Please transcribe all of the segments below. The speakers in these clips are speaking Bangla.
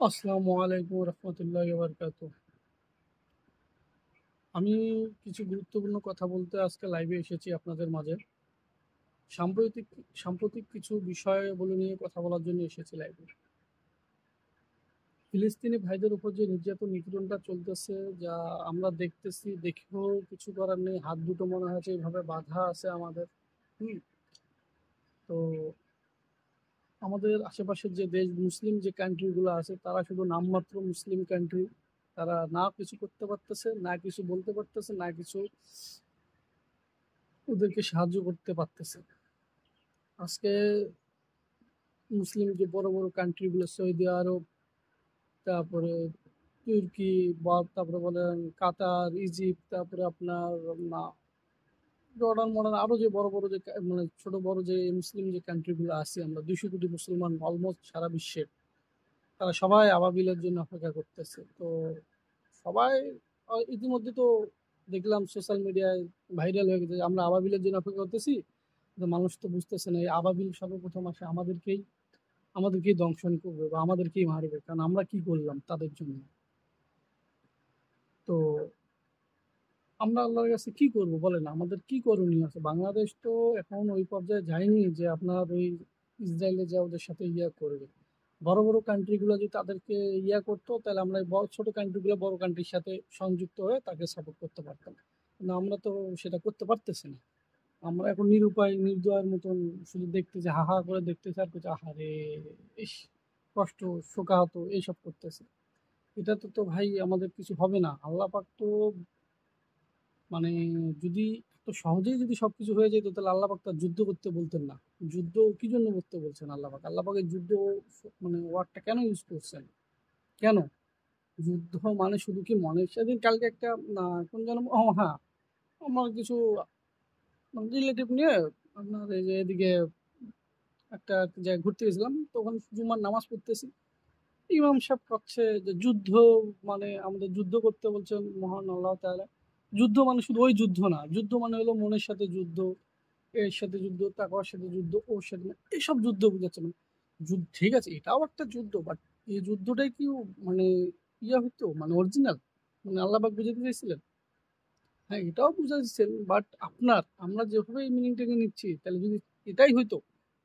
আসসালামু আলাইকুম রহমতুল্লাহ বারকাত। আমি কিছু গুরুত্বপূর্ণ কথা বলতে আজকে লাইভে এসেছি আপনাদের মাঝে। সাম্প্রতিক সাম্প্রতিক কিছু বিষয়গুলো নিয়ে কথা বলার জন্য এসেছি লাইভে। ফিলিস্তিনি ভাইদের উপর যে নির্যাতন নিপীড়নটা চলতেছে, যা আমরা দেখতেছি, দেখেও কিছু করার নেই। হাত দুটো মনে হচ্ছে এইভাবে বাঁধা আছে আমাদের। হুম। তো আমাদের আশেপাশের যে দেশ, মুসলিম যে কান্ট্রিগুলো আছে, তারা শুধু নামমাত্র মুসলিম কান্ট্রি। তারা না কিছু করতে পারতেছে, না কিছু বলতে পারতেছে, না কিছু ওদেরকে সাহায্য করতে পারতেছে। আজকে মুসলিম যে বড় বড় কান্ট্রি গুলো, সৌদি আরব, তারপরে তুর্কি, বা তারপরে বলেন কাতার, ইজিপ্ট, তারপরে আপনার না জর্ডান মডান, আরো যে বড় বড় যে মানে ছোট বড় যে মুসলিম যে কান্ট্রি গুলো আছে, আমরা 200 কোটি মুসলমান অলমোস্ট সারা বিশ্বে, তারা সবাই আবাবিলের জন্য অপেক্ষা করতেছে। তো সবাই ইতিমধ্যে তো দেখলাম সোশ্যাল মিডিয়ায় ভাইরাল হয়ে গেছে যে আমরা আবাবিলের জন্য অপেক্ষা করতেছি। কিন্তু মানুষ তো বুঝতেছে না, এই আবাবিল সর্বপ্রথম আসে আমাদেরকেই দংশন করবে বা আমাদেরকেই মারবে, কারণ আমরা কি করলাম তাদের জন্য। তো আমরা আল্লাহর কাছে কি করব বলেন, আমাদের কি করণীয় আছে? বাংলাদেশ তো এখন ওই পর্যায়ে যায়নি যে আপনার ওই ইসরায়েলে যা ওদের সাথে ইয়া করবে। বড় বড় কান্ট্রিগুলো যদি তাদেরকে ইয়া করতো, তাহলে আমরা এই ছোট কান্ট্রিগুলো বড় কান্ট্রির সাথে সংযুক্ত হয়ে তাকে সাপোর্ট করতে পারতাম। কিন্তু আমরা তো সেটা করতে পারতেছি না। আমরা এখন নিরুপায় নির্দয়ের মতন শুধু দেখতেছি, হা হা করে দেখতেছি আর কিছু, আহারে, ইস, কষ্ট, শোকাহত এইসব করতেছে। এটা তো ভাই আমাদের কিছু হবে না। আল্লাহ পাক তো মানে যদি এত সহজেই যদি সবকিছু হয়ে যেত, তাহলে আল্লাহ পাক তার যুদ্ধ করতে বলতেন না। যুদ্ধ কি জন্য করতে বলছেন আল্লাহ পাক? আল্লাহ পাকের যুদ্ধ মানে ওয়ার্ডটা কেন ইউজ করছেন? কেন? যুদ্ধ মানে শুধু কি মনে, সেদিন কালকে একটা কোন যেন, ও হ্যাঁ, আমার কিছু রিলেটিভ নিয়ে আপনার এই যে এদিকে একটা জায়গায় ঘুরতে গেছিলাম, তখন জুমার নামাজ পড়তেছি। ইমাম সাহেব করছে যে যুদ্ধ মানে আমাদের যুদ্ধ করতে বলছেন মহান আল্লাহ তাআলা। যুদ্ধ মানে শুধু ওই যুদ্ধ না, যুদ্ধ মানে হলো মনের সাথে যুদ্ধ, এর সাথে যুদ্ধ, তাকওয়ার সাথে যুদ্ধ, ওর সাথে না, এইসব যুদ্ধ বুঝাচ্ছে না। যুদ্ধ ঠিক আছে, এটাও একটা যুদ্ধ, বাট এই যুদ্ধটাই কি মানে ইয়া হইতো, মানে অরিজিনাল, মানে আল্লাহ পাক বুঝাতে চাইছিলেন? হ্যাঁ, এটাও বুঝাচ্ছেন, বাট আমরা যেভাবে এই মিনিংটাকে নিচ্ছি, তাহলে যদি এটাই হইতো,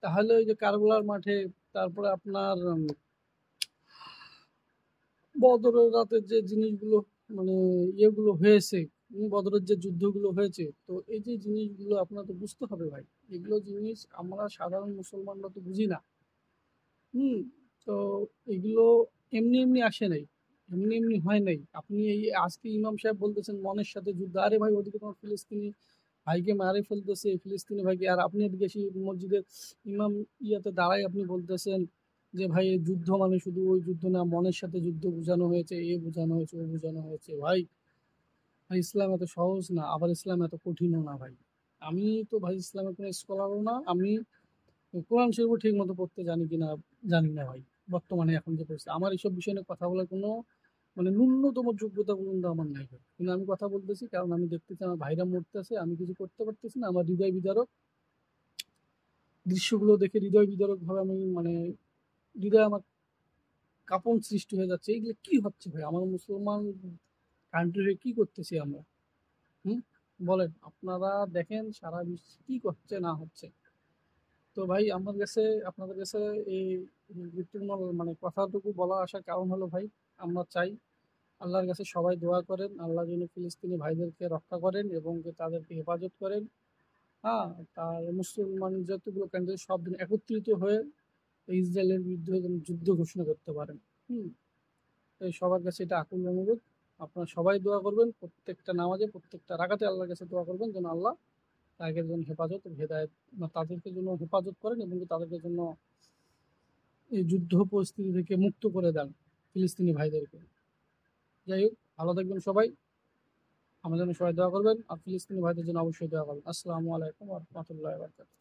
তাহলে ওই যে কারবালার মাঠে, তারপরে আপনার বদরের রাতের যে জিনিসগুলো, মানে ইয়েগুলো হয়েছে, বদরের যে যুদ্ধগুলো হয়েছে, তো এই যে জিনিসগুলো আপনার তো বুঝতে হবে ভাই। এগুলো জিনিস আমরা সাধারণ মুসলমানরা তো বুঝি না। হুম। তো এগুলো এমনি এমনি আসে নাই, এমনি এমনি হয় নাই। আপনি এই আজকে ইমাম সাহেব বলতেছেন মনের সাথে যুদ্ধ, আরে ভাই ওদিকে তোমার ফিলিস্তিনি ভাইকে মারে ফেলতেছে, ফিলিস্তিনি ভাইকে, আর আপনি এদিকে সেই মসজিদের ইমাম ইয়াতে দাঁড়াই আপনি বলতেছেন যে ভাই এই যুদ্ধ মানে শুধু ওই যুদ্ধ না, মনের সাথে যুদ্ধ বোঝানো হয়েছে, এ বোঝানো হয়েছে, ও বোঝানো হয়েছে। ভাই ভাই, ইসলাম এত সহজ না, আবার ইসলাম এত কঠিনও না ভাই। আমি তো ভাই ইসলামের কোনো স্কলারও না। আমি কোরআন শরীফও ঠিক মতো পড়তে জানি কিনা জানি না ভাই। বর্তমানে এখন যে পরিস্থিতি, আমার এইসব বিষয় নিয়ে কথা বলার কোনো মানে ন্যূনতম যোগ্যতা পর্যন্ত আমার নাই ভাই। কিন্তু আমি কথা বলতেছি কারণ আমি দেখতেছি আমার ভাইরা মরতেছে, আমি কিছু করতে পারতেছি না। আমার হৃদয় বিদারক দৃশ্যগুলো দেখে, হৃদয় বিদারক ভাবে আমি মানে হৃদয় আমার কাঁপন সৃষ্টি হয়ে যাচ্ছে। এগুলো কি হচ্ছে ভাই? আমার মুসলমান কান্ট্রি হয়ে কি করতেছি আমরা? হুম। বলেন, আপনারা দেখেন সারা বিশ্বে কি করছে না হচ্ছে। তো ভাই আমার কাছে, আপনাদের কাছে এই গুরুত্বপূর্ণ মানে কথাটুকু বলা আসার কারণ হলো ভাই, আমরা চাই আল্লাহর কাছে সবাই দোয়া করেন, আল্লাহ যেন ফিলিস্তিনি ভাইদেরকে রক্ষা করেন এবং যে তাদেরকে হেফাজত করেন। হ্যাঁ, তার মুসলমান যতগুলো কান্ট্রি সব দিন একত্রিত হয়ে ইসরায়েলের বিরুদ্ধে যেন যুদ্ধ ঘোষণা করতে পারেন। হুম। তো এই সবার কাছে এটা আকুল অনুরোধ। আপনারা সবাই দোয়া করবেন, প্রত্যেকটা নামাজে প্রত্যেকটা রাকাতে আল্লাহর কাছে দোয়া করবেন যেন আল্লাহ তাদের জন্য হেফাজত হেদায়ত, তাদেরকে জন্য হেফাজত করেন এবং তাদেরকে জন্য এই যুদ্ধ পরিস্থিতি থেকে মুক্ত করে দেন ফিলিস্তিনি ভাইদেরকে। যাই হোক, ভালো থাকবেন সবাই। আমার জন্য সবাই দোয়া করবেন, আর ফিলিস্তিনি ভাইদের জন্য অবশ্যই দোয়া করবেন। আসসালামু আলাইকুম ওয়া রাহমাতুল্লাহি ওয়া বারাকাতুহু।